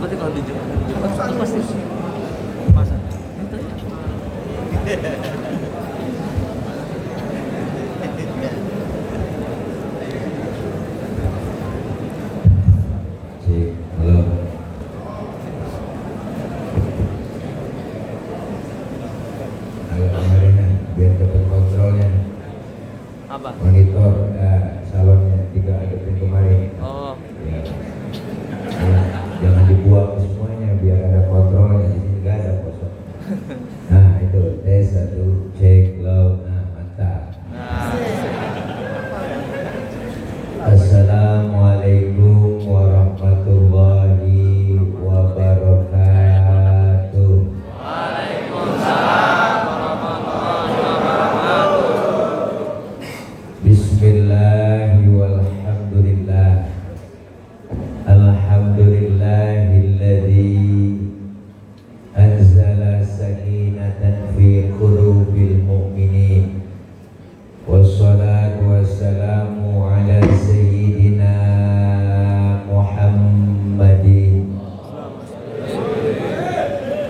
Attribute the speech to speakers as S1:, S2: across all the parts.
S1: berarti kalau di Jepang itu pasti masa.
S2: Halo. Agak kemarin biar dapat kontrolnya.
S1: Apa?
S2: Monitor salonnya 3 ada kemarin.
S1: Oh.
S2: Ya. Jangan dibuang semuanya biar ada kontrolnya. Di sini nggak ada kosong. Nah itu tes 1 cek low. Nah mantap. Assalamualaikum warahmatullahi wabarakatuh.
S1: Waalaikumsalam warahmatullahi wabarakatuh.
S2: Bismillahi walhamdulillah. Alhamdulillahilladzi anzala sakinatan fi qulubil mu'minin. Wassalatu wassalamu ala sayyidina Muhammadin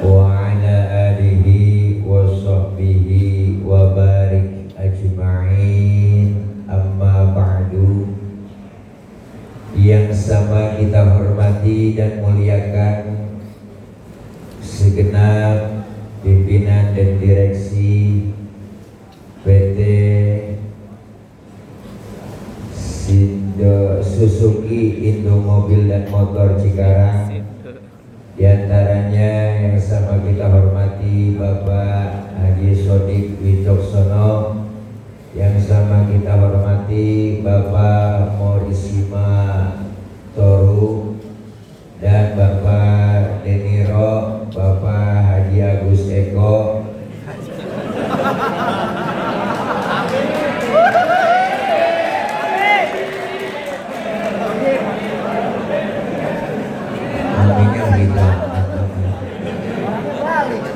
S2: wa ala alihi wa sahbihi wa barik ajma'in. Amma ba'du. Yang sama kita hormati dan muliakan segenap pimpinan dan direksi PT Suzuki Indo Mobil dan Motor Cikarang. Di antaranya yang sama kita hormati Bapak Haji Sodik Wicoksono, yang sama kita hormati Bapak Morisima Toru, dan Bapak Deniro, Bapak Haji Agus Eko. Aminnya kita.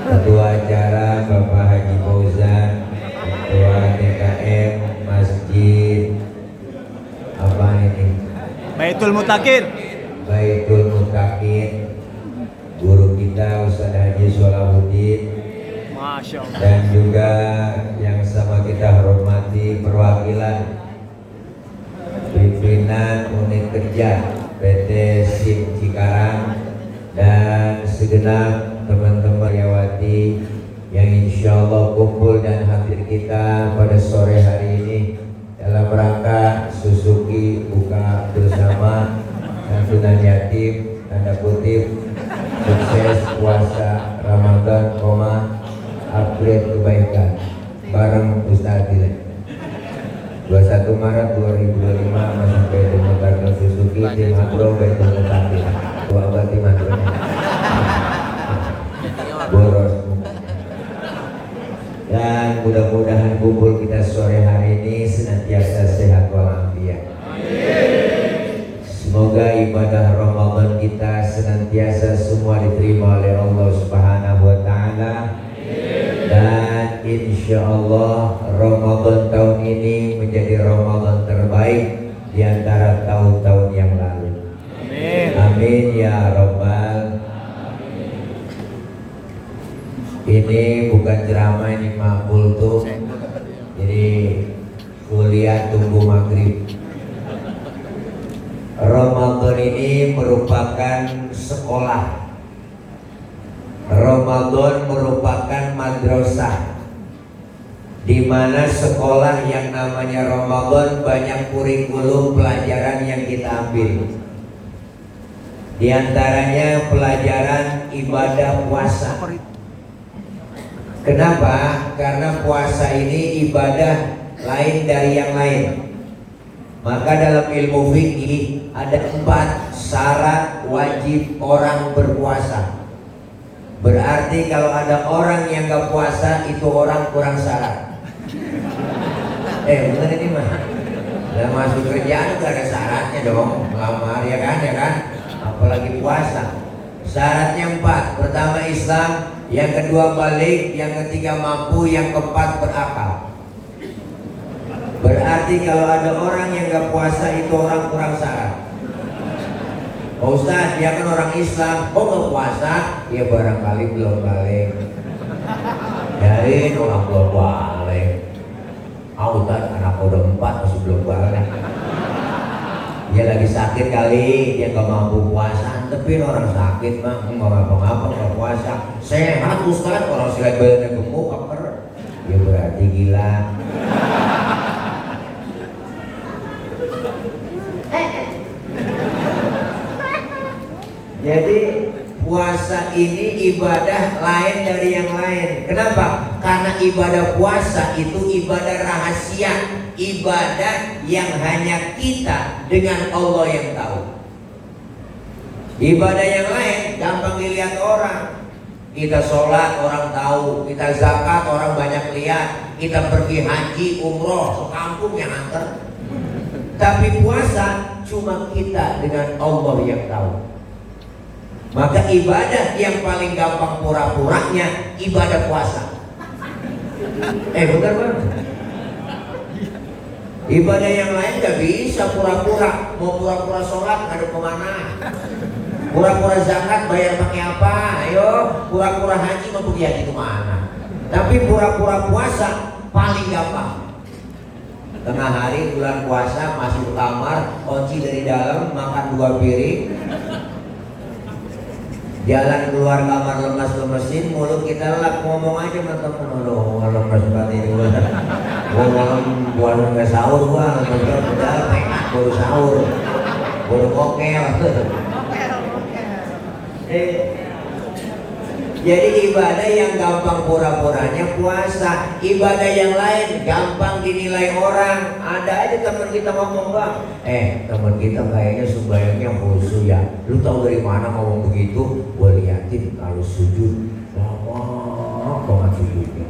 S2: Ketua acara Bapak Haji Fauzan, Ketua DKM Masjid apa ini?
S1: Baitul Mutakir.
S2: Baitul Mutakir, guru kita Ustaz Haji Solahuddin,
S1: Masya Allah.
S2: dan juga yang sama kita hormati perwakilan pimpinan unit kerja PT SIM Cikarang dan segenap teman-teman karyawati yang insya Allah kumpul dan hadir kita pada sore hari ini dalam rangka Suzuki buka bersama santunan yatim, tanda kutip, sukses puasa Ramadan, upgrade kebaikan bareng Ustaz Adil. 21 Maret 2025 masih Baitul Mutakir Suzuki tim Agro Baitul Mutakir. Dua berarti madronya boros. Dan mudah-mudahan kumpul kita sore hari ini senantiasa sehat walafiat. Semoga ibadah Ramadan kita senantiasa semua diterima oleh Allah Subhanahu wa taala. Dan insya Allah Ramadan tahun ini menjadi Ramadan terbaik di antara tahun-tahun yang lalu.
S1: Amin.
S2: Amin ya Rabbal. Ini bukan ceramah, ini makul tuh. Jadi kuliah tunggu maghrib. Ramadan ini merupakan sekolah. Ramadan merupakan madrasah, di mana sekolah yang namanya Ramadan banyak kurikulum pelajaran yang kita ambil. Di antaranya pelajaran ibadah puasa. Kenapa? Karena puasa ini ibadah lain dari yang lain. Maka dalam ilmu fikih ada 4 syarat wajib orang berpuasa. Berarti kalau ada orang yang gak puasa itu orang kurang syarat. Bener ini mah. Udah masuk kerjaan gak ada syaratnya dong. Melamar ya kan? Apalagi puasa. Syaratnya 4. Pertama Islam, yang kedua balik, yang ketiga mampu, yang keempat berakal. Berarti kalau ada orang yang gak puasa itu orang kurang syarat. Pak Ustadz, dia kan orang Islam, kok nggak puasa? Ya barangkali belum balik. Dari orang belum balik. Ustadz, anak udah 4 masih belum balik. Dia lagi sakit kali, dia nggak mampu puasa. Tapi orang sakit mah nggak ngapa-ngapa nggak puasa. Sehat Ustadz, orang silat badannya gemuk, keker. Ya berarti gila. Jadi puasa ini ibadah lain dari yang lain. Kenapa? Karena ibadah puasa itu ibadah rahasia, ibadah yang hanya kita dengan Allah yang tahu. Ibadah yang lain gampang dilihat orang. Kita sholat orang tahu, kita zakat orang banyak lihat, kita pergi haji, umroh, sekampung yang antar. Tapi puasa cuma kita dengan Allah yang tahu. Maka ibadah yang paling gampang pura-puranya ibadah puasa. Benar kan? Ibadah yang lain gak bisa pura-pura. Mau pura-pura sholat ngadep kemana? Pura-pura zakat bayar pakai apa? Ayo, pura-pura haji mau pergi haji kemana? Tapi pura-pura puasa paling gampang. Tengah hari bulan puasa masuk kamar, kunci dari dalam, makan 2 piring. Jalan keluar kamar lemas-lemesin, mulut kita lelap, ngomong aja sama temen. Aduh, lemas banget ini gua. Gua malam buat nggak sahur gua, udah pengen baru sahur, baru kokel. Jadi ibadah yang gampang pura-puranya puasa, ibadah yang lain gampang dinilai orang. Ada aja teman kita ngomong, bang, teman kita kayaknya sembahyangnya khusyuk ya. Lu tahu dari mana ngomong begitu? Gua liatin kalau sujud lama banget sujudnya.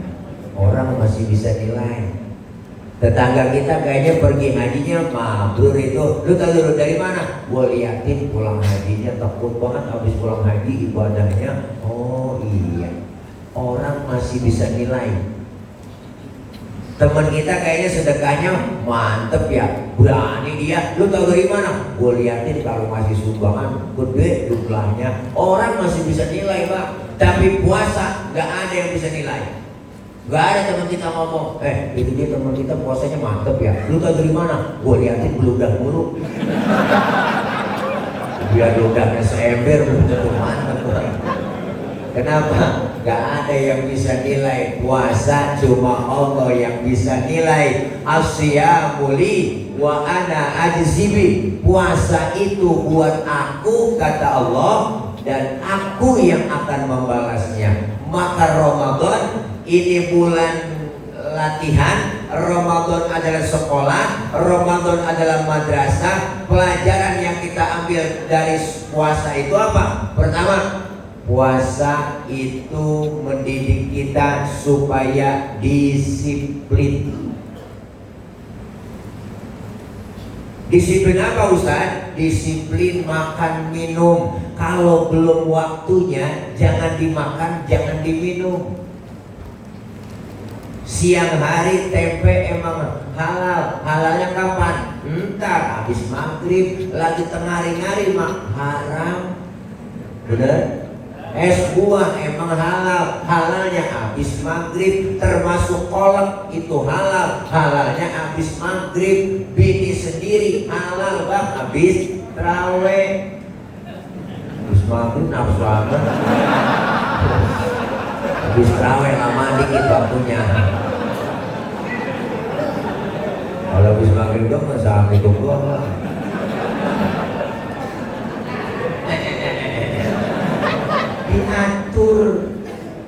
S2: Orang masih bisa nilai. Tetangga kita kayaknya pergi hajinya mabrur itu. Lu tahu dulu dari mana? Gua liatin pulang hajinya takut banget, habis pulang haji ibadahnya. Oh iya, orang masih bisa nilai. Teman kita kayaknya sedekahnya mantep ya, berani dia. Lu tahu dari mana? Gua liatin kalau masih sumbangan gede jumlahnya. Orang masih bisa nilai, Pak. Tapi puasa nggak ada yang bisa nilai. Gak ada teman kita ngomong, itu dia teman kita puasanya mantep ya. Lu tahu dari mana? Gue liatin beludak mulu. Dia beludaknya seember, betul mantep. Kenapa? Gak ada yang bisa nilai. Puasa cuma Allah yang bisa nilai. Asyamu li wa ana ajzibi. Puasa itu buat aku, kata Allah, dan aku yang akan membalasnya. Maka Ramadan ini bulan latihan, Ramadan adalah sekolah, Ramadan adalah madrasah. Pelajaran yang kita ambil dari puasa itu apa? Pertama, puasa itu mendidik kita supaya disiplin. Disiplin apa Ustaz? Disiplin makan minum. Kalau belum waktunya jangan dimakan, jangan diminum. Siang hari tempe emang halal. Halalnya kapan? Entar habis maghrib, lagi tengah hari mah haram. Bener? Es buah emang halal. Halalnya habis maghrib. Termasuk kolak itu halal. Halalnya habis maghrib. Bini sendiri halal bang habis terawih. Habis maghrib nafsu amat. Habis terawih lama dikit waktunya. Kalau habis maghrib dong masa hidup doang lah. Diatur,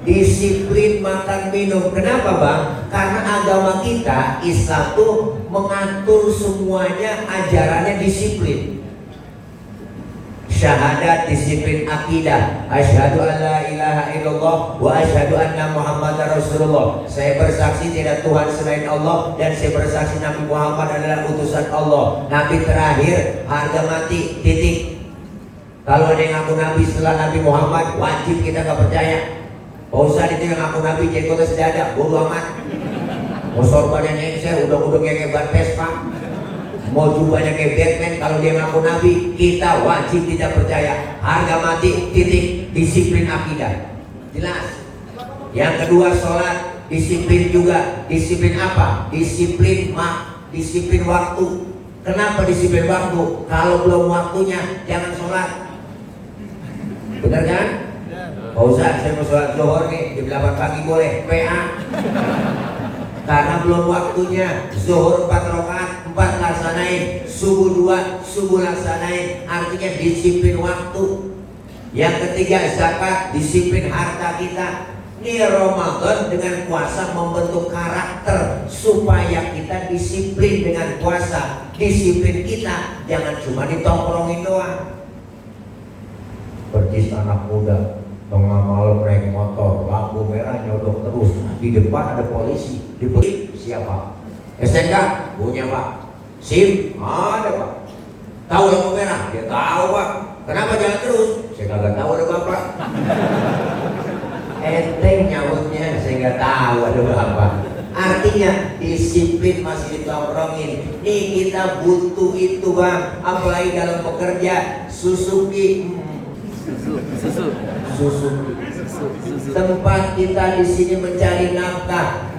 S2: disiplin makan minum. Kenapa bang? Karena agama kita Islam tuh mengatur semuanya, ajarannya disiplin. Syahadat, disiplin akidah. Asyhadu an la ilaha illallah wa asyhadu anna Muhammadar Rasulullah. Saya bersaksi tidak Tuhan selain Allah dan saya bersaksi Nabi Muhammad adalah utusan Allah. Nabi terakhir, harga mati, titik. Kalau ada yang ngaku Nabi setelah Nabi Muhammad, wajib kita gak percaya. Usah itu yang ngaku Nabi, jenggotnya sedada, bodo amat. Mau sorbannya nyengsel, udah-udah kayak ban Vespa. Mau jubahnya kayak Batman, kalau dia ngaku nabi, kita wajib tidak percaya. Harga mati, titik. Disiplin akidah. Jelas. Yang kedua sholat, disiplin juga. Disiplin apa? Disiplin waktu. Kenapa disiplin waktu? Kalau belum waktunya, jangan sholat. Benar kan? Pak Ustaz, saya mau sholat zuhur nih, jam 8 pagi boleh? PA. Karena belum waktunya. Zuhur 4 rakaat, 4 laksanain. Subuh 2, subuh laksanain. Artinya disiplin waktu. Yang ketiga zakat, disiplin harta kita. Ini Ramadan dengan puasa membentuk karakter supaya kita disiplin dengan puasa. Disiplin kita jangan cuma ditongkrongin doang. Percis anak muda tengah malam naik motor, lampu merah nyodok terus, di depan ada polisi. Diberi siapa? STNK punya Pak. SIM ada Pak. Tahu lampu merah? Dia tahu Pak. Kenapa jalan terus? Saya kagak tahu ada Bapak. Enteng nyautnya, saya nggak tahu ada Bapak. Artinya disiplin masih ditongkrongin. Nih kita butuh itu Bang. Apalagi dalam bekerja. Suzuki. Tempat kita di sini mencari nafkah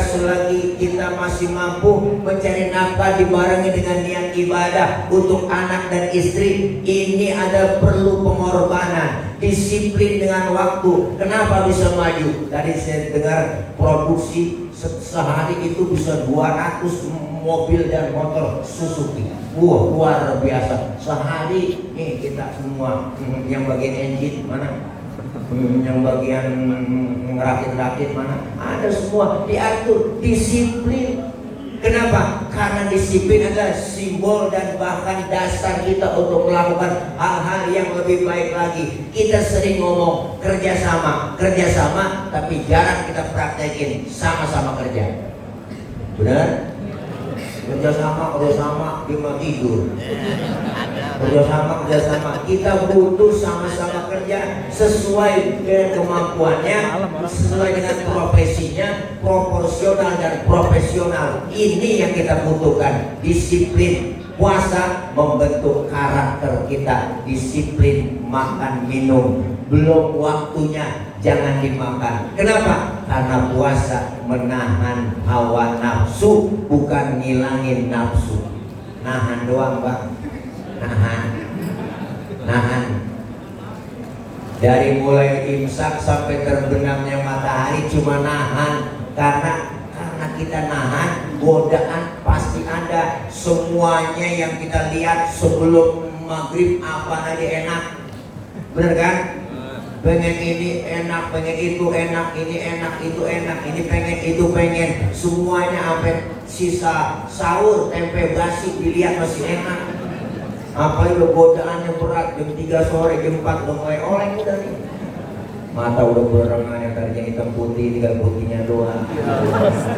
S2: selagi kita masih mampu, mencari nafkah dibarengi dengan niat ibadah untuk anak dan istri. Ini ada perlu pengorbanan, disiplin dengan waktu. Kenapa bisa maju? Tadi saya dengar produksi sehari itu bisa 200 mobil dan motor Suzuki. Wah, luar biasa. Sehari nih kita semua yang bagian engine mana? Yang bagian ngerakit-rakit mana? Ada semua diatur, disiplin. Kenapa? Karena disiplin adalah simbol dan bahkan dasar kita untuk melakukan hal-hal yang lebih baik lagi. Kita sering ngomong kerjasama, tapi jarang kita praktekin sama-sama kerja. Benar? Kerjasama dia mau tidur. Kerjasama kita butuh sama-sama kerja sesuai dengan kemampuannya, sesuai dengan profesinya, proporsional dan profesional. Ini yang kita butuhkan. Disiplin puasa membentuk karakter kita. Disiplin makan minum, belum waktunya jangan dimakan. Kenapa? Karena puasa menahan hawa nafsu, bukan ngilangin nafsu. Nahan doang Bang. Nahan. Dari mulai imsak sampai terbenamnya matahari cuma nahan. Karena kita nahan, godaan pasti ada. Semuanya yang kita lihat sebelum maghrib apa aja enak. Bener kan? Pengen ini enak, pengen itu enak, ini enak, itu enak, ini pengen, itu pengen. Semuanya sampai sisa sahur, tempe basi dilihat masih enak. Apalagi godaan yang berat, jam 3 sore, jam 4 udah mulai oleng udah nih. Mata udah berenang, yang tadinya hitam putih, tinggal putihnya doang.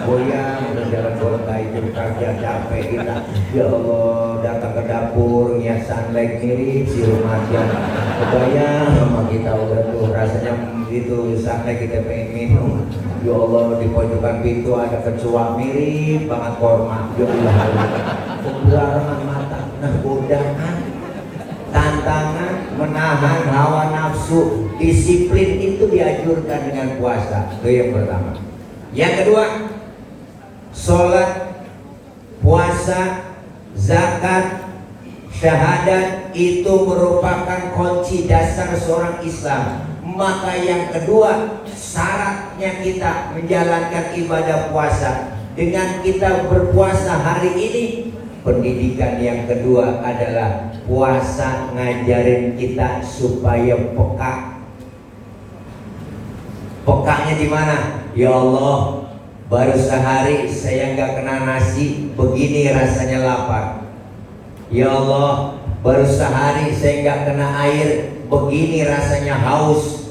S2: Goyang, udah jalan bolkai, jam kerja capek kita. Ya Allah, datang ke dapur, ngias sunlight mirip si Rumadian. Kebayang sama kita udah tuh, rasanya gitu, sunlight kita pengen minum. Ya Allah, di pojokan pintu ada kecoa mirip banget korma. Ya Allah, pemberangan mata, nah godaan. Tantangan menahan hawa nafsu, disiplin itu dianjurkan dengan puasa. Itu yang pertama. Yang kedua, sholat, puasa, zakat, syahadat itu merupakan kunci dasar seorang Islam. Maka yang kedua, syaratnya kita menjalankan ibadah puasa. Dengan kita berpuasa hari ini, pendidikan yang kedua adalah puasa ngajarin kita supaya peka. Pekanya di mana? Ya Allah, baru sehari saya nggak kena nasi, begini rasanya lapar. Ya Allah, baru sehari saya nggak kena air, begini rasanya haus.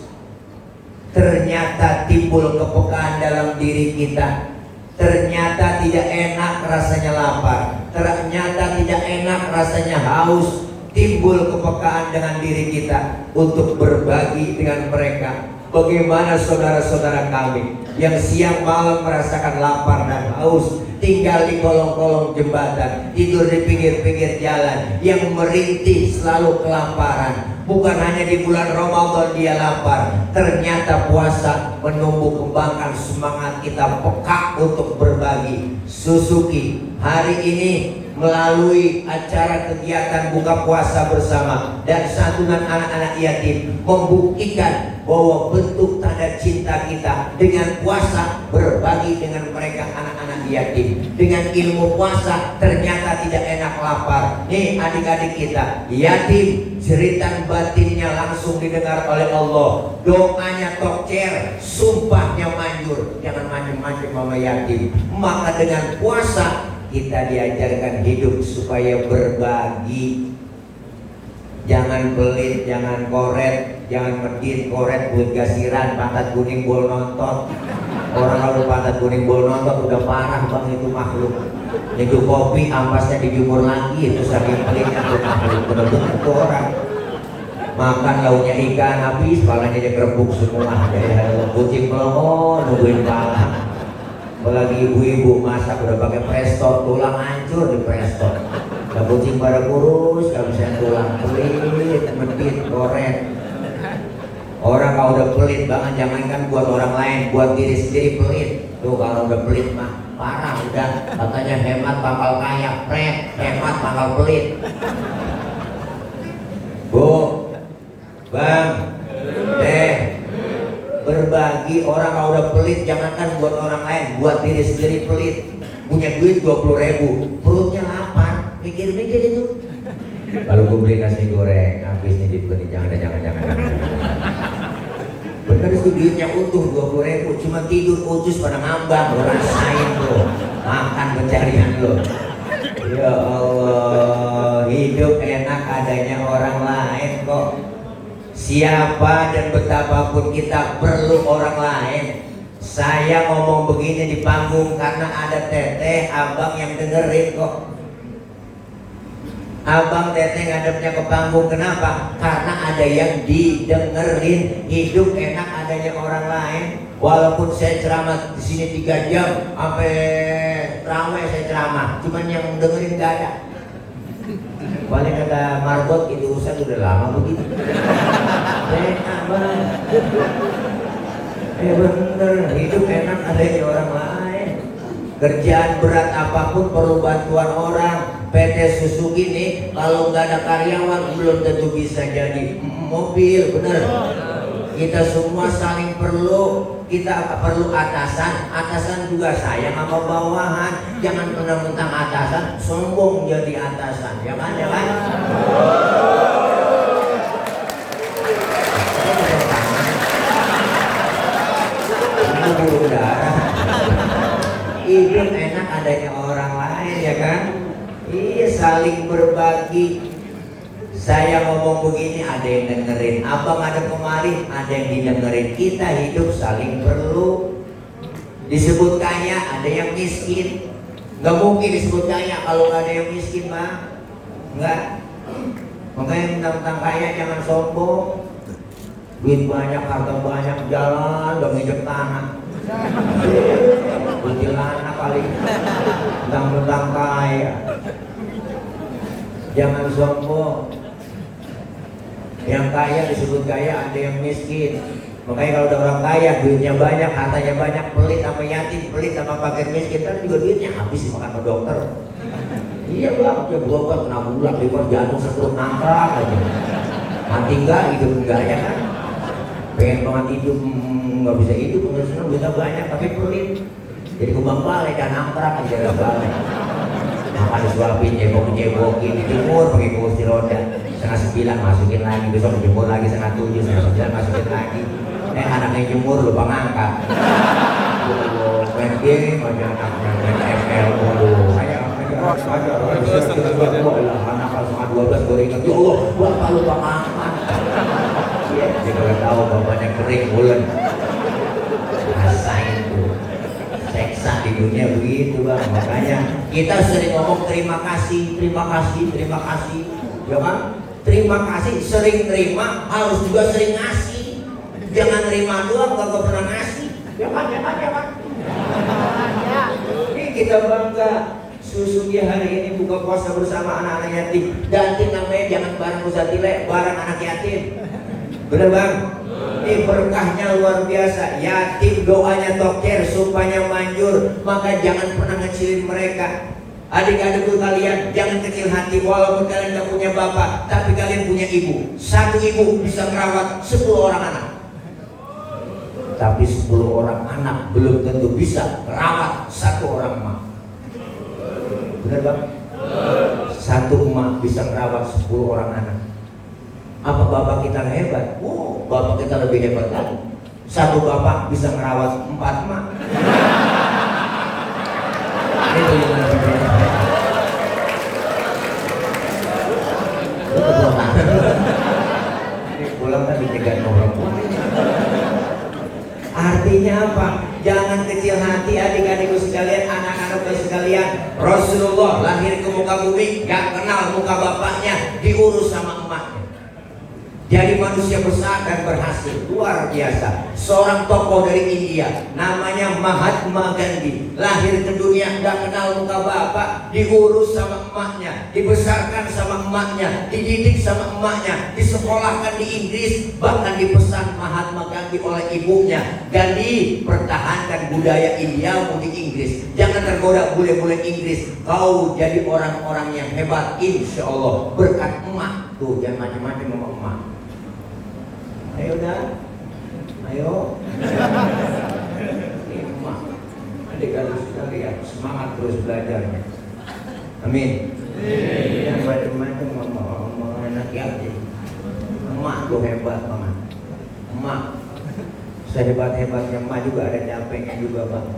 S2: Ternyata timbul kepekaan dalam diri kita. Ternyata tidak enak rasanya lapar. Ternyata tidak enak rasanya haus. Timbul kepekaan dengan diri kita untuk berbagi dengan mereka. Bagaimana saudara-saudara kami yang siang malam merasakan lapar dan haus, tinggal di kolong-kolong jembatan, tidur di pinggir-pinggir jalan, yang merintih selalu kelaparan. Bukan hanya di bulan Ramadan dia lapar, ternyata puasa menumbuh kembangkan semangat kita peka untuk berbagi. Suzuki hari ini melalui acara kegiatan buka puasa bersama dan santunan anak-anak yatim membuktikan bahwa bentuk tanda cinta kita dengan puasa berbagi dengan mereka anak-anak yatim. Dengan ilmu puasa ternyata tidak enak lapar. Nih adik-adik kita yatim, jeritan batinnya langsung didengar oleh Allah, doanya tokcer, sumpahnya manjur. Jangan macam-macam sama yatim. Maka dengan puasa kita diajarkan hidup supaya berbagi. Jangan pelit, jangan koret, jangan medit, koret, buat gasiran, pantat kuning bol nonton. Orang kalau pantat kuning bol nonton udah parah bang itu makhluk. Itu kopi ampasnya dijemur lagi, itu saking pelitnya tuh makhluk. Bener-bener itu orang makan lauknya ikan habis, palanya dia kerebuk semua. Jadi kucing pelongo nungguin pala. Apalagi ibu-ibu masak udah pakai presto, tulang hancur di presto. Udah kucing pada kurus, gak bisa tulang, pelit, medit, koret. Orang kalau udah pelit banget, jangankan buat orang lain, buat diri sendiri pelit. Tuh kalau udah pelit mah parah udah. Katanya hemat bakal kaya, hemat bakal pelit. Bu, bang, berbagi. Orang kalau udah pelit jangankan buat orang lain, buat diri sendiri pelit. Punya duit 20.000, perutnya lapar, mikir-mikir itu. Kalau gue beli nasi goreng, habis nih dibeli, jangan. Bener itu duitnya utuh 20.000, cuma tidur ucus pada ngambang, lo rasain lo, makan pencarian lo. Ya Allah, hidup enak adanya orang lain kok. Siapa dan betapapun kita perlu orang lain. Saya ngomong begini di panggung karena ada teteh, abang yang dengerin kok. Abang teteh ngadepnya ke panggung, kenapa? Karena ada yang didengerin. Hidup enak adanya orang lain. Walaupun saya ceramah di sini 3 jam sampai ramai saya ceramah, cuman yang dengerin gak ada. Paling kata Marbot itu Ustaz udah lama begitu. Enak banget. Bener, hidup enak adanya orang lain. Kerjaan berat apapun perlu bantuan orang. PT Suzuki nih kalau nggak ada karyawan belum tentu bisa jadi mobil, bener. Kita semua saling perlu. Kita perlu atasan juga sayang sama bawahan. Jangan pernah mentang atasan sombong jadi atasan, jangan. Hidup enak adanya orang lain, ya kan? Iya, saling berbagi. Saya ngomong begini ada yang dengerin, abang ada kemarin ada yang didengerin. Kita hidup saling perlu. Disebut kaya ada yang miskin, nggak mungkin disebut kaya kalau nggak ada yang miskin mah. Nggak. Makanya tentang kaya jangan sombong. Duit banyak, harta banyak, jalan udah nginjek tanah. Kuntilanak kali. Tentang kaya. Jangan sombong. Yang kaya disebut kaya, ada yang miskin. Makanya kalau ada orang kaya, duitnya banyak, hartanya banyak, pelit sama yatim, pelit sama fakir miskin, kan juga duitnya habis dimakan sama dokter. Iya bang, ya berobat kena bulak, liver jantung, stroke, nangkrak aja. Mati enggak, hidup enggak, ya kan? Pengen banget hidup, nggak bisa hidup, nggak senang, duitnya banyak, tapi pelit. Jadi kembang balik, kan nangkrak aja ada balik. Makan disuapin, jebok-jebokin, dijemur pakai kursi roda. 8:30 masukin lagi, besok jemur lagi 7:30, 9:30 masukin lagi. Anaknya jemur lupa ngangkat. Main game aja anaknya, main FL mulu. Saya anak kalau setengah 12 gue ingat, ya Allah, bapak lupa ngangkat. Dia kalau tahu bapaknya kering bulan. Rasain tuh. Seksa di dunia begitu bang. Makanya kita sering ngomong terima kasih, ya kan? Terima kasih, sering terima, harus juga sering ngasih. Jangan terima doang, gak pernah ngasih. Ya kan? kita bangga. Susuki hari ini buka puasa bersama anak-anak yatim. Ganti namanya jangan bareng Muzatile, bareng anak yatim. Bener bang? Ini berkahnya luar biasa. Yatim doanya toker supaya manjur. Maka jangan pernah ngecilin mereka. Adik-adikku kalian jangan kecil hati. Walaupun kalian gak punya bapak, tapi kalian punya ibu. Satu ibu bisa merawat 10 orang anak. Tapi 10 orang anak belum tentu bisa merawat 1 orang emak. Benar bang? Satu emak bisa merawat 10 orang anak. Apa bapak kita hebat? Oh, bapak kita lebih hebat lagi. Satu bapak bisa merawat 4 emak. Itu yang lebih hebat. Ini pulang tadi jegat orang. Artinya apa? Jangan kecil hati adik-adikku sekalian, anak-anakku sekalian. Rasulullah lahir ke muka bumi, gak kenal muka bapaknya, diurus sama emaknya. Jadi manusia besar dan berhasil, luar biasa. Seorang tokoh dari India, namanya Mahatma Gandhi, lahir ke dunia gak kenal muka bapak, diurus sama emaknya, dibesarkan sama emaknya, dididik sama emaknya, disekolahkan di Inggris, bahkan dipesan Mahatma Gandhi oleh ibunya. Gandhi, pertahankan budaya India di Inggris, jangan tergoda bule-bule Inggris. Kau jadi orang-orang yang hebat, insya Allah berkat emak. Tuh jangan macam-macam sama emak. Ayo dah, ayo. Emak, adik-adik sekalian semangat terus belajarnya. Amin. Jangan macam-macam sama anak yatim. Emak tuh hebat banget. Emak sehebat-hebatnya emak juga ada capeknya juga bang.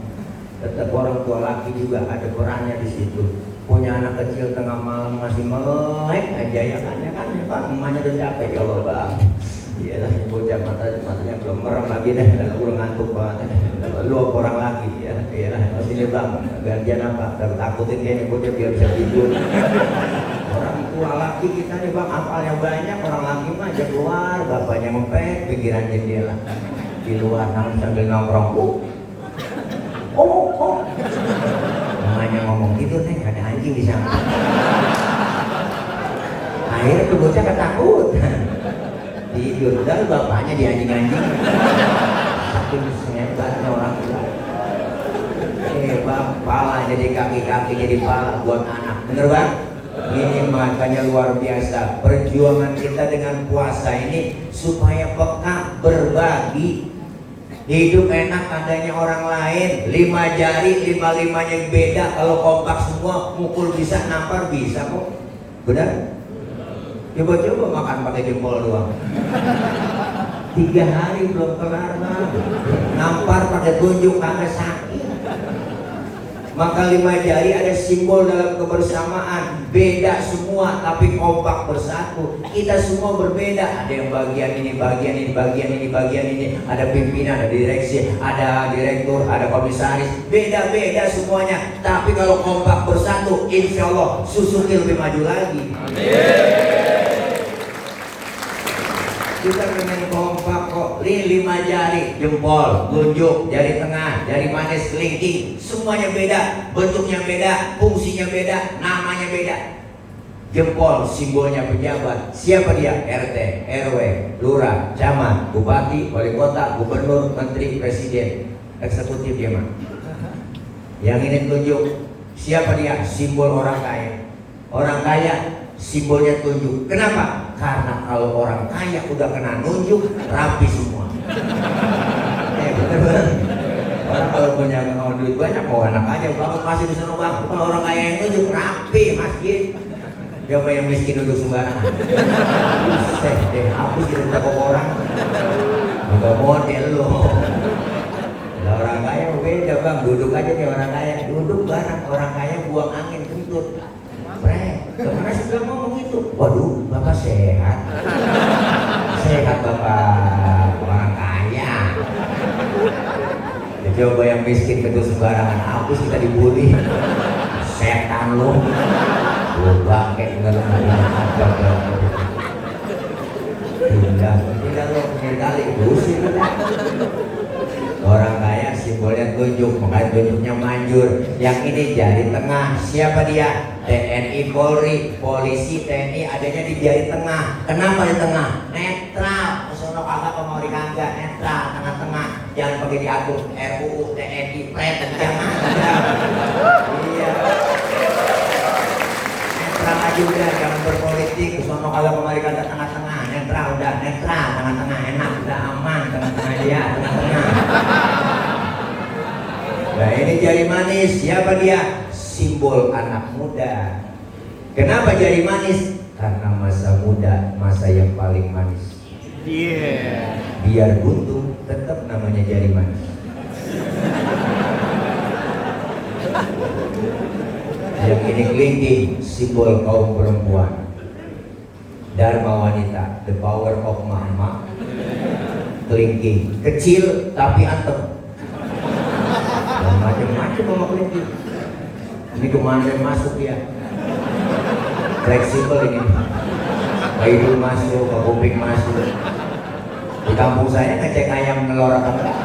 S2: Tetap orang tua laki juga ada perannya di situ. Punya anak kecil tengah malam masih melek aja ya kan Pak, emaknya udah capek ya Allah bang. Iyalah bocah matanya belum merem lagi deh, udah ngantuk banget. Lu orang lagi ya, iyalah sini bang, gantian apa? Takutin kayaknya bocah biar bisa tidur. Orang tua laki kita nih bang, apalnya banyak, orang laki mah aja keluar, bapaknya ngepek, pikiran jendela di luar sambil nongkrong. Oh, namanya ngomong gitu nih, ada anjing di sana. Akhirnya tuh bocah ketakutan. Tidur dan bapaknya di anjing-anjing. Tapi hebatnya orang tua. Pala jadi kaki-kaki jadi pala buat anak. Bener bang? Ini makanya luar biasa perjuangan kita dengan puasa ini supaya peka berbagi. Hidup enak adanya orang lain. 5 jari 5-5-nya beda. Kalau kompak semua mukul bisa, nampar bisa kok. Benar? Coba-coba makan pakai jempol doang. 3 hari belum kelar bang. Nampar pakai tunjuk kagak sakit. Maka 5 jari ada simbol dalam kebersamaan. Beda semua tapi kompak bersatu. Kita semua berbeda. Ada yang bagian ini, bagian ini, bagian ini, bagian ini. Ada pimpinan, ada direksi, ada direktur, ada komisaris. Beda-beda semuanya. Tapi kalau kompak bersatu, insya Allah Suzuki lebih maju lagi. Amin. Kita pengen kompak kok. 5 jari, jempol, tunjuk, jari tengah, jari manis, kelingking, semuanya beda, bentuknya beda, fungsinya beda, namanya beda. Jempol simbolnya pejabat. Siapa dia? RT, RW, lurah, camat, bupati, wali kota, gubernur, menteri, presiden, eksekutif dia mah. Yang ini tunjuk. Siapa dia? Simbol orang kaya. Orang kaya simbolnya tunjuk. Kenapa? Karena kalau orang kaya udah kena nunjuk, rapi semua. Bener-bener. Orang kalau punya duit banyak mau enak aja, banget masih bisa bang. Kalau orang kaya yang nunjuk rapi masjid. Siapa yang miskin duduk sembarangan? Hapus kita takut orang. Enggak model loh. Nah, orang kaya beda bang, duduk aja kayak orang kaya. Duduk bareng orang kaya buang angin kentut. Kemana sih bilang ngomong itu? Waduh, bapak sehat. Sehat bapak, orang kaya. Ya, coba yang miskin betul sembarangan, hapus kita dibully. Setan lu. Lu bangke enggak lu ada. Tidak lo punya kali busir. Orang kaya sih simbolnya tunjuk, makanya tunjuknya manjur. Yang ini jari tengah. Siapa dia? TNI Polri, polisi TNI adanya di jari tengah. Kenapa di tengah? Netral. Sono kagak pemori kagak netral, tengah-tengah. Jangan pakai diatur RUU TNI pret, jangan. Iya. Netral aja udah, jangan berpolitik. Sono kagak pemori kagak tengah-tengah. Netral udah, netral, tengah-tengah enak, udah aman, tengah-tengah dia, tengah-tengah. Nah ini jari manis, siapa dia? Simbol anak muda. Kenapa jari manis? Karena masa muda, masa yang paling manis.
S1: Yeah.
S2: Biar buntu, tetap namanya jari manis. Yang ini kelingking, simbol kaum perempuan. Dharma wanita, the power of mama. Kelingking, kecil tapi anteng. Macam-macam sama kelingking. Ini kemana masuk ya? Fleksibel ini. Ke hidung masuk, ke kuping masuk. Di kampung saya ngecek ayam nelor atau enggak.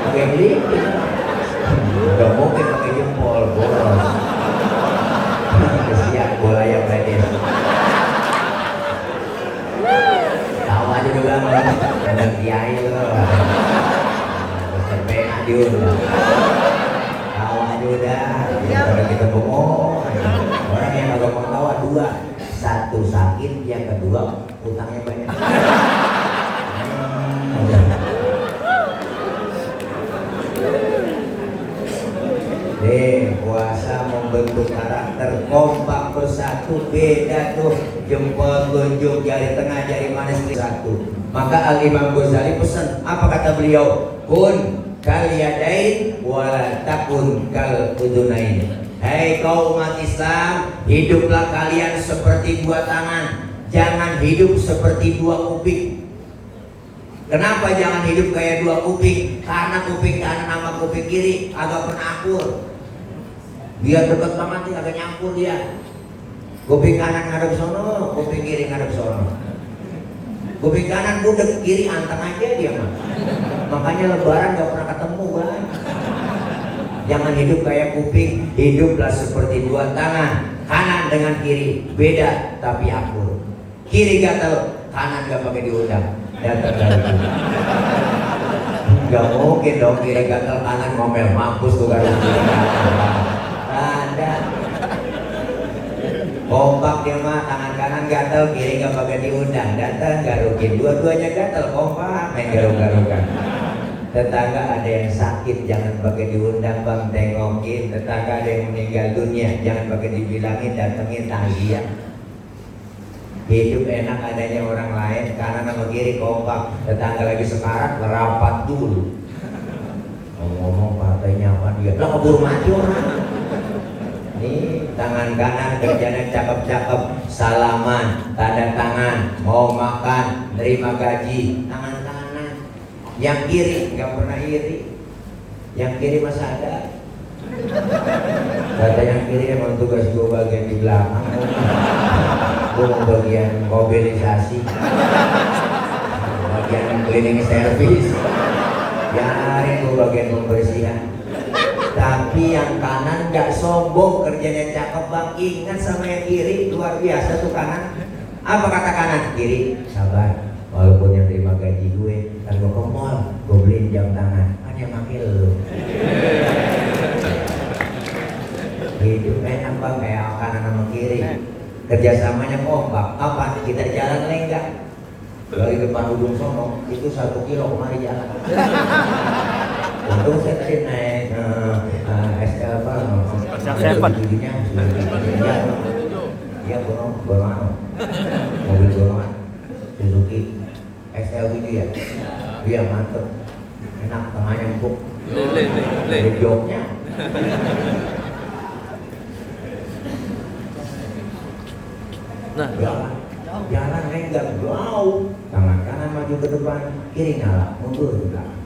S2: Pakai kelingking. Udah mungkin pakai jempol, boros. Kesian bola yang ledes. Tahu aja juga ada kiai loh. Bersepena diundang. Tahu aja udah. Kalau kita bohong, orang yang agak mau tahu dua, satu sakit, yang kedua utangnya banyak. Puasa membentuk karakter, kompak bersatu, beda tuh jempol tunjuk, jari tengah, jari manis satu. Maka Al-Imam Ghazali pesan, apa kata beliau? Kun kal yadain wala takun kal udunain. Hai kaum umat Islam, hiduplah kalian seperti dua tangan, jangan hidup seperti dua kuping. Kenapa jangan hidup kayak dua kuping? Karena kuping kanan sama kuping kiri agak pernah akur. Biar dekat banget nih, agak nyampur dia. Kuping kanan ngadep sono, kuping kiri ngadep sono. Kuping kanan budek, kiri anteng aja dia mah. Makanya lebaran gak pernah ketemu kan. Jangan hidup kayak kuping, hiduplah seperti dua tangan. Kanan dengan kiri, beda tapi akur. Kiri gatel, kanan gak pakai diundang. Datang lagi. Gak mungkin dong kiri gatel, kanan ngomel, mampus tuh kan. Ada kompak dia mah, tangan kanan gatel, kiri gak pakai diundang, datang garukin, dua-duanya gatel, kompak main garuk-garukan. Tetangga ada yang sakit, jangan pakai diundang bang, tengokin. Tetangga ada yang meninggal dunia, jangan pakai dibilangin, datengin takziah. Hidup enak adanya orang lain, kanan sama kiri kompak. Tetangga lagi sekarat, ngerapat dulu. Ngomong partainya apa dia, lah keburu mati orang. Nih tangan kanan kerjanya cakep-cakep, salaman, tanda tangan, mau makan, terima gaji, tangan kanan. Yang kiri nggak pernah iri, yang kiri masih ada. Kata yang kiri emang tugas gue bagian di belakang, gue mau bagian mobilisasi, bagian cleaning service, biarin gue bagian pembersihan. Tapi yang kanan gak sombong, kerjanya cakep bang. Ingat sama yang kiri, luar biasa tuh kanan. Apa kata kanan? Kiri, sabar. Walaupun yang terima gaji gue, kan gue ke mall, gue beliin jam tangan. Kan yang pakai lu. Hidup enak bang, kayak kanan sama kiri. Kerjasamanya kompak. Apa? Kita jalan lenggak. Dari depan ujung sono, itu 1 kilo kemari jalan. Untung saya tadi naik SL apa? Studinya, dia golongan, mobil golongan Suzuki SL gitu ya. Dia mantep, enak, tengahnya empuk, dari joknya.
S1: Nah,
S2: jalan enggak jauh, tangan kanan maju ke depan, kiri ngalah, mundur ke belakang.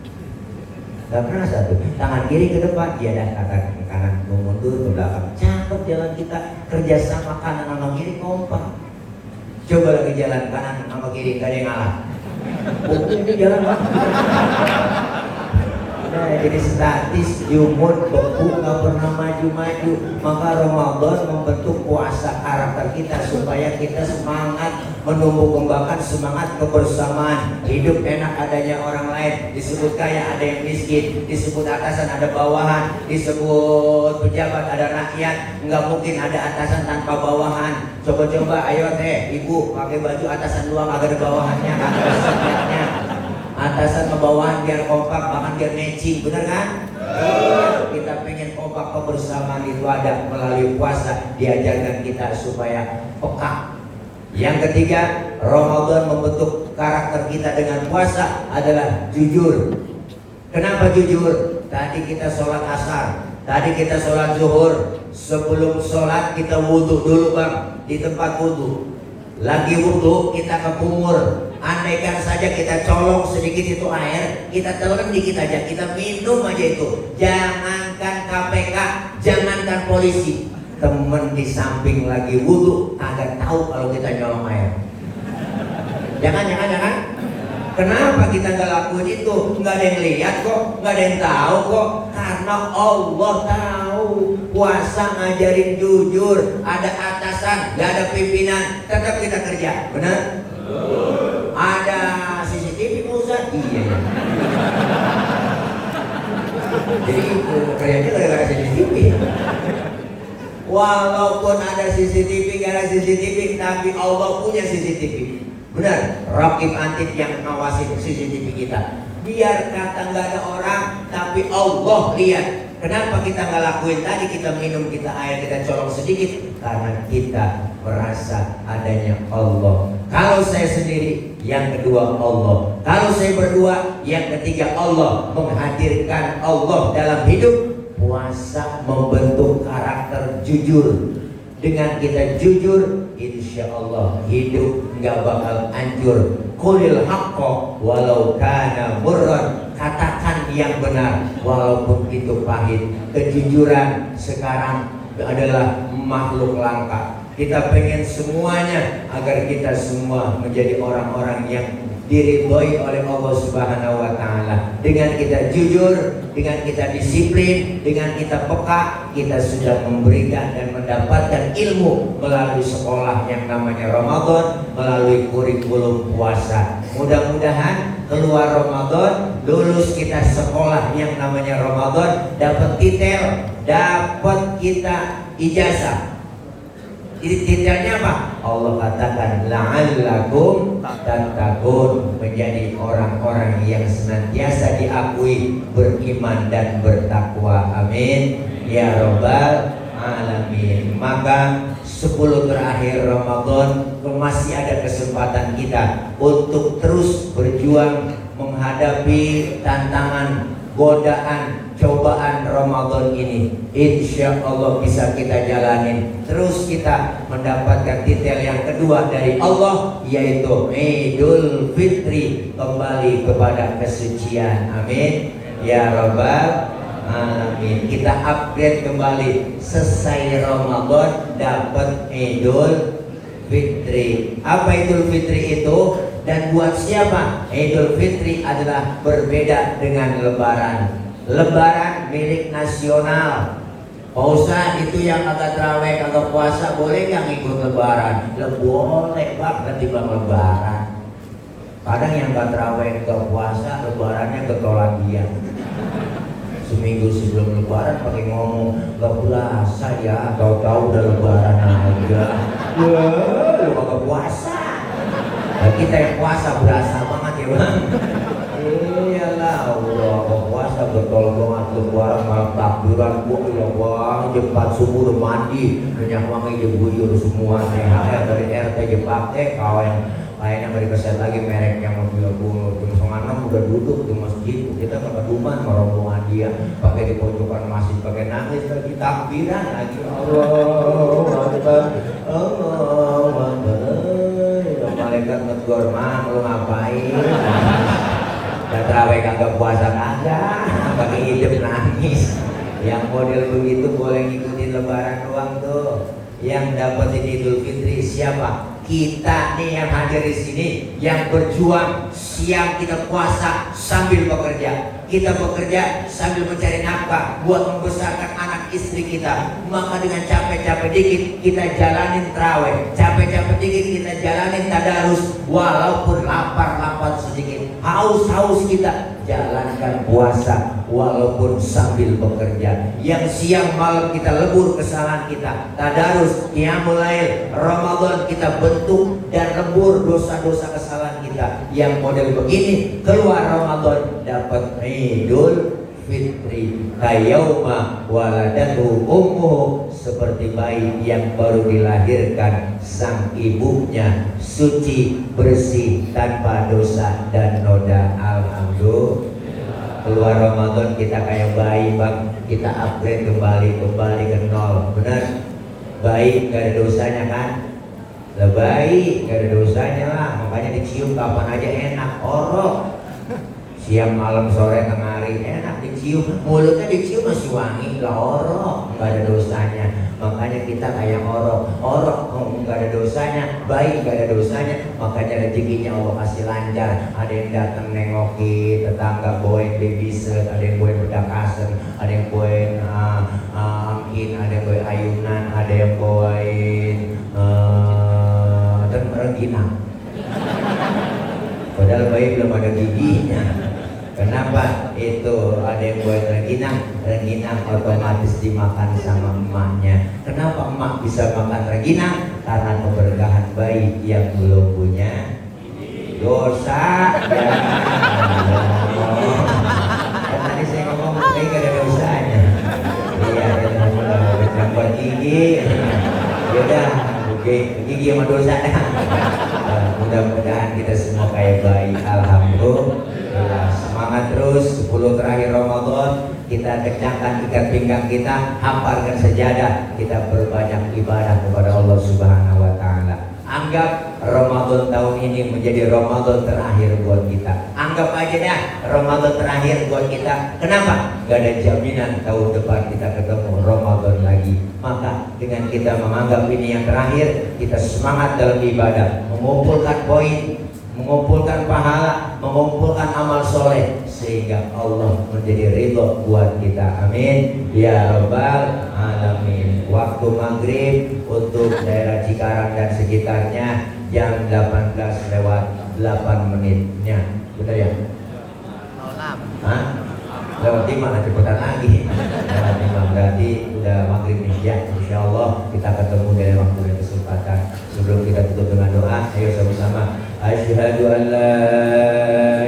S2: Gak pernah satu, tangan kiri ke depan, dia dah tangan kanan mundur ke belakang. Cakep jalan kita, kerjasama kanan sama kiri kompak. Coba lagi jalan kanan sama kiri, gak ada yang ngalah. Mungkin itu jalan banget. Nah, jadi statis, jumud, beku, nggak pernah maju-maju. Maka Ramadan membentuk puasa karakter kita supaya kita semangat menumbuh kembangkan semangat kebersamaan. Hidup enak adanya orang lain, disebut kaya ada yang miskin, disebut atasan ada bawahan, disebut pejabat ada rakyat. Nggak mungkin ada atasan tanpa bawahan. Coba-coba ayo teh ibu pakai baju atasan doang, agak ada bawahannya, agak ada rakyatnya. Atasan ke bawahan biar kompak, bahkan biar matching, bener kan? Kita pengen kompak kebersamaan itu ada melalui puasa, diajarkan kita supaya peka. Yang ketiga, Ramadan membentuk karakter kita dengan puasa adalah jujur. Kenapa jujur? Tadi kita sholat asar, tadi kita sholat zuhur. Sebelum sholat kita wudhu dulu bang, di tempat wudhu. Lagi wudhu kita ke kumur. Andaikan saja kita colong sedikit itu air, kita telan dikit aja, kita minum aja itu. Jangankan KPK, jangankan polisi, temen di samping lagi wudhu agak tahu kalau kita nyolong air. Jangan. Kenapa kita nggak lakuin itu? Nggak ada yang lihat kok, nggak ada yang tahu kok. Karena Allah tahu. Puasa ngajarin jujur. Ada atasan, nggak ada pimpinan, tetap kita kerja. Benar? Ada CCTV Ustaz? Iya. Jadi kerjanya gara-gara CCTV. Walaupun ada CCTV, gak ada CCTV, tapi Allah punya CCTV. Benar, Raqib Atid yang ngawasin CCTV kita. Biar kata nggak ada orang, tapi Allah lihat. Kenapa kita nggak lakuin tadi? Kita minum, kita air, kita colong sedikit, karena kita merasa adanya Allah. Kalau saya sendiri, yang kedua Allah. Kalau saya berdua, yang ketiga Allah. Menghadirkan Allah dalam hidup. Puasa membentuk karakter jujur. Dengan kita jujur, insya Allah hidup nggak bakal hancur. Qulil haqqo walau kana murran. Katakan yang benar walaupun itu pahit. Kejujuran sekarang adalah makhluk langka. Kita pengen semuanya agar kita semua menjadi orang-orang yang diridhoi oleh Allah Subhanahu wa taala. Dengan kita jujur, dengan kita disiplin, dengan kita peka, kita sudah memberikan dan mendapatkan ilmu melalui sekolah yang namanya Ramadan, melalui kurikulum puasa. Mudah-mudahan keluar Ramadan, lulus kita sekolah yang namanya Ramadan, dapat titel, dapat kita ijazah. Titelnya apa? Allah katakan la'allakum tattaqun, menjadi orang-orang yang senantiasa diakui beriman dan bertakwa. Amin ya rabbal alamin. Maka 10 terakhir Ramadan masih ada kesempatan kita untuk terus berjuang menghadapi tantangan, godaan, cobaan Ramadan ini. Insya Allah bisa kita jalanin. Terus kita mendapatkan titel yang kedua dari Allah, yaitu Idul Fitri, kembali kepada kesucian. Amin ya rabbal alamin. Kita upgrade kembali. Selesai Ramadan dapat Idul Fitri. Apa Idul Fitri itu? Dan buat siapa? Idul Fitri adalah berbeda dengan Lebaran. Lebaran milik nasional. Pak Ustaz, itu yang agak terawih, agak puasa, boleh nggak ngikut Lebaran? Boleh banget di bang Lebaran. Kadang yang nggak terawih, nggak puasa, Lebarannya ketolak dia. Seminggu sebelum Lebaran pakai ngomong nggak puasa ya, tahu-tahu udah Lebaran aja. Wah, lu kagak puasa. Nah, kita yang puasa berasa banget ya bang. Iyalah, Allah puasa betul banget. Lebaran malam takbiran, ya bang, jam 4 subuh udah mandi, minyak wangi diguyur semua. THR dari RT dipakai, kawan lainnya nggak dikasih lagi mereknya mobil dulu. Jam 5:30 udah duduk di masjid, kita ke keduman rombongan dia, pakai di pojokan masjid, pakai nangis lagi takbiran lagi. Allah Akbar, Allah Akbar. Malaikat negor, mang lu ngapain? Gak terawih kagak puasa kagak, pakai hidup nangis. Yang model begitu boleh ngikutin Lebaran doang tuh. Yang dapetin Idul Fitri siapa? Kita nih yang hadir di sini, yang berjuang siang kita puasa sambil bekerja. kita bekerja sambil mencari nafkah buat membesarkan anak istri kita. Maka dengan capek-capek dikit kita jalanin traweh, capek-capek dikit kita jalanin tadarus, walaupun lapar sedikit, haus kita jalankan puasa walaupun sambil bekerja. Yang siang malam kita lebur kesalahan kita, tadarus, qiyamul lail, Ramadan kita bentuk dan lebur dosa-dosa kesalahan kita. Yang model begini keluar Ramadan dapat Idul Fitri kayauma waladatu ummuhu, seperti bayi yang baru dilahirkan sang ibunya suci bersih tanpa dosa dan noda. Alhamdulillah. Keluar Ramadan kita kayak bayi bang, kita upgrade kembali ke nol. Benar? Bayi gak ada dosanya kan? Lah bayi gak ada dosanya lah, makanya dicium kapan aja enak. Orok siang malam sore tengah hari enak dicium, mulutnya dicium masih wangi, lah orok gak ada dosanya. Makanya kita kayak orok gak ada dosanya, baik gak ada dosanya. Makanya rezekinya Allah kasih lancar. Ada yang datang nengoki tetangga, bawain babysit, ada yang bawain bedak kasar, ada yang bawain angin, ada yang bawain ayunan, ada yang bawain rengginang. Padahal bayi belum ada giginya. Kenapa? Itu ada yang buat rengginang otomatis dimakan sama emaknya. Kenapa emak bisa makan rengginang? Karena keberkahan bayi yang belum punya dosa. Kan tadi saya ngomong bayi gak ada dosanya. Iya, dia buat gigi. Yaudah, gigi sama dosa dah. Mudah-mudahan kita semua kayak bayi. Alhamdulillah. Semangat terus. 10 terakhir Ramadan kita kencangkan ikat pinggang kita, hamparkan sejadah, kita berbanyak ibadah kepada Allah Subhanahu wa taala. Anggap Ramadan tahun ini menjadi Ramadan terakhir buat kita. Anggap aja dah Ramadan terakhir buat kita. Kenapa? Gak ada jaminan tahun depan kita ketemu Ramadan lagi. Maka dengan kita menganggap ini yang terakhir, kita semangat dalam ibadah, mengumpulkan poin, mengumpulkan pahala, mengumpulkan amal soleh, sehingga Allah menjadi ridho buat kita. Amin ya rabbal alamin. Waktu maghrib untuk daerah Cikarang dan sekitarnya jam 18 lewat 8 menitnya. Benar ya? Hah? Lewat 5 lah, cepetan lagi. Lewat 5 berarti udah maghrib nih ya. Insya Allah kita ketemu dari waktu dan kesempatan. Sebelum kita tutup dengan doa, ayo sama-sama. Asyhadu an la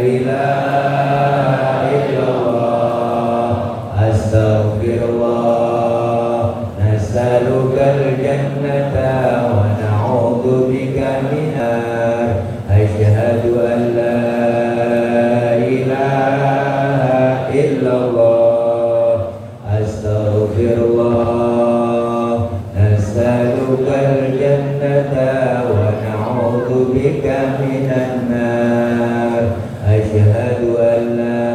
S2: ilaha illallah, astaghfirullah, nas'alukal jannata wa na'udzu bika minar. Asyhadu an la ilaha illallah, astaghfirullah, nas'alukal jannata wa na'udzu bika minan nar. Asyhadu an la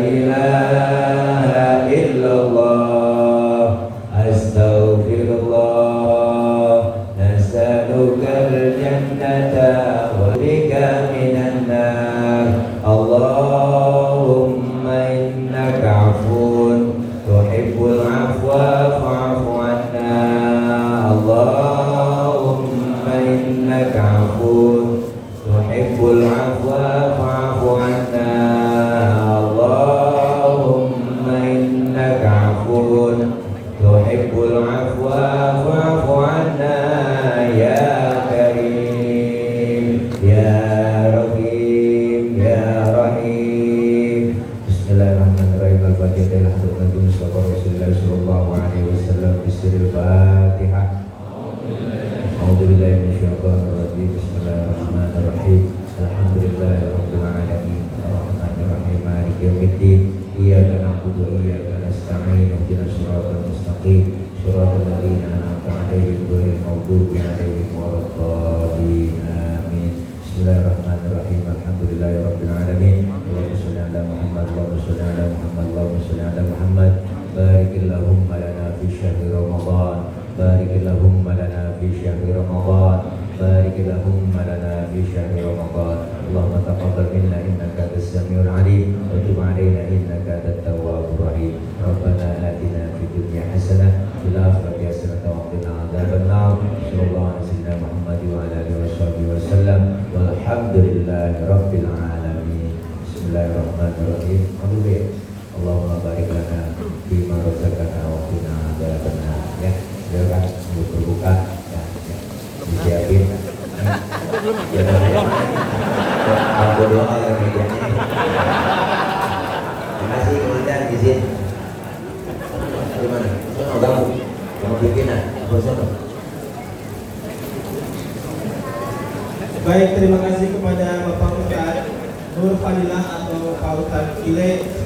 S2: ilaha illallah, astaghfirullah, nas'alukal jannata wa bika minan nar. Allahumma innaka afun tuhibbul afwa fa'fu anna. Allahumma innaka afun tuhibbul afwa fa'fu anna. Allahumma innaka afun tuhibbul afwa fa'fu anna ya karim ya rahim ya rahim. Bismillahirrahmanirrahim. Al-Fatihah. Alhamdulillah sallallahu alaihi wasallam. Bismillahirrahmanirrahim. A'udzubillahi minasyaitonir rajim. Bismillahirrahmanirrahim. Alhamdulillahirabbil alamin. Arrahmanir rahim. Maliki yaumiddin. Iyyaka na'budu wa iyyaka nasta'in. Ihdinas siratal mustaqim. Shiratal ladzina an'amta 'alaihim ghairil maghdubi 'alaihim waladdallin. Amin. Bismillahirrahmanirrahim. Alhamdulillahirabbil alamin. Allahumma shalli ala Muhammad, Allahumma shalli ala Muhammad, Allahumma shalli ala Muhammad. Barikillahumma lana fi syahri Ramadan. Barikillahumma lana fi syahri Ramadan. Barik لهم لنا في شهر رمضان اللهم تقبل منا إنك أنت السميع العليم وتب علينا إنك أنت التواب الرحيم ربنا آتنا في الدنيا حسنة وفي الآخرة حسنة وقنا عذاب النار صلى الله على سيدنا محمد وعلى آله وصحبه وسلم والحمد لله رب العالمين بسم الله الرحمن الرحيم اللهم بارك لنا فيما رزقنا وقنا عذاب النار ya silakan untuk berbuka ya disiapin aku doa ke mejanya terima kasih komandan izin gimana kamu bikinan bosan.
S3: Baik, terima kasih kepada Bapak Ustadz Nur Fadilah atau Pak Ustadz Ile